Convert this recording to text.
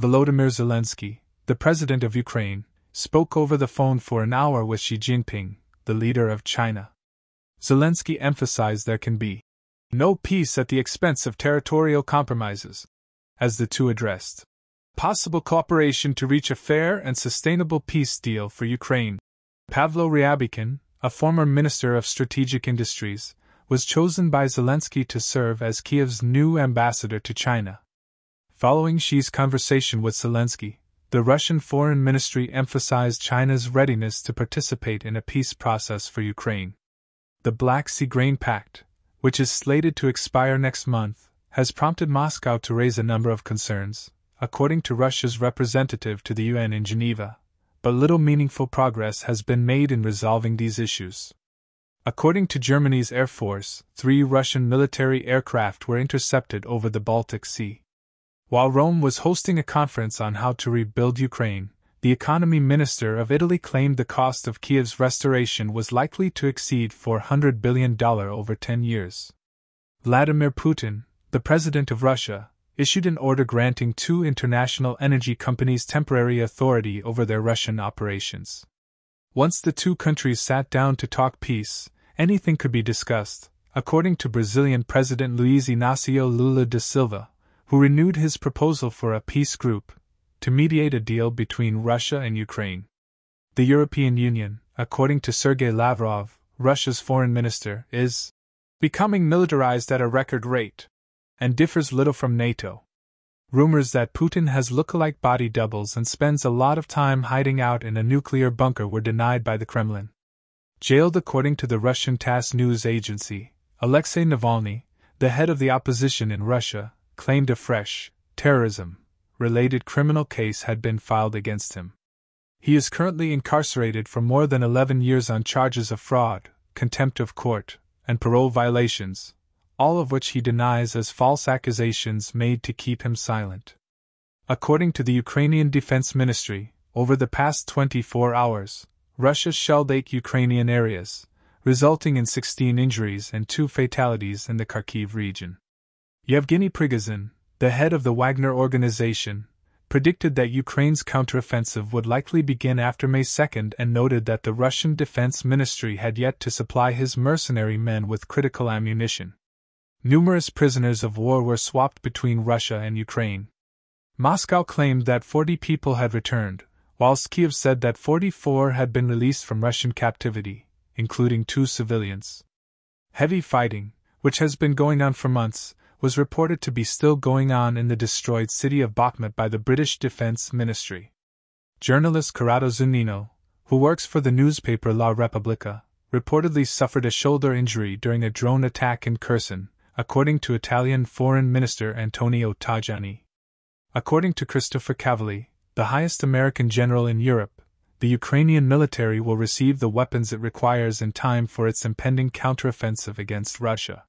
Volodymyr Zelensky, the president of Ukraine, spoke over the phone for an hour with Xi Jinping, the leader of China. Zelensky emphasized there can be no peace at the expense of territorial compromises, as the two addressed possible cooperation to reach a fair and sustainable peace deal for Ukraine. Pavlo Ryabykhin, a former minister of strategic industries, was chosen by Zelensky to serve as Kiev's new ambassador to China. Following Xi's conversation with Zelensky, the Russian Foreign Ministry emphasized China's readiness to participate in a peace process for Ukraine. The Black Sea Grain Pact, which is slated to expire next month, has prompted Moscow to raise a number of concerns, according to Russia's representative to the UN in Geneva, but little meaningful progress has been made in resolving these issues. According to Germany's Air Force, 3 Russian military aircraft were intercepted over the Baltic Sea. While Rome was hosting a conference on how to rebuild Ukraine, the economy minister of Italy claimed the cost of Kiev's restoration was likely to exceed $400 billion over 10 years. Vladimir Putin, the president of Russia, issued an order granting 2 international energy companies temporary authority over their Russian operations. Once the 2 countries sat down to talk peace, anything could be discussed, according to Brazilian President Luiz Inácio Lula da Silva, who renewed his proposal for a peace group to mediate a deal between Russia and Ukraine. The European Union, according to Sergei Lavrov, Russia's foreign minister, is becoming militarized at a record rate and differs little from NATO. Rumors that Putin has look-alike body doubles and spends a lot of time hiding out in a nuclear bunker were denied by the Kremlin. Jailed according to the Russian TASS news agency, Alexei Navalny, the head of the opposition in Russia, claimed a fresh, terrorism-related criminal case had been filed against him. He is currently incarcerated for more than 11 years on charges of fraud, contempt of court, and parole violations, all of which he denies as false accusations made to keep him silent. According to the Ukrainian Defense Ministry, over the past 24 hours, Russia shelled 8 Ukrainian areas, resulting in 16 injuries and 2 fatalities in the Kharkiv region. Yevgeny Prigozhin, the head of the Wagner organization, predicted that Ukraine's counteroffensive would likely begin after May 2 and noted that the Russian Defense Ministry had yet to supply his mercenary men with critical ammunition. Numerous prisoners of war were swapped between Russia and Ukraine. Moscow claimed that 40 people had returned, whilst Kiev said that 44 had been released from Russian captivity, including 2 civilians. Heavy fighting, which has been going on for months, was reported to be still going on in the destroyed city of Bakhmut by the British Defense Ministry. Journalist Corrado Zunino, who works for the newspaper La Repubblica, reportedly suffered a shoulder injury during a drone attack in Kherson, according to Italian Foreign Minister Antonio Tajani. According to Christopher Cavalli, the highest American general in Europe, the Ukrainian military will receive the weapons it requires in time for its impending counteroffensive against Russia.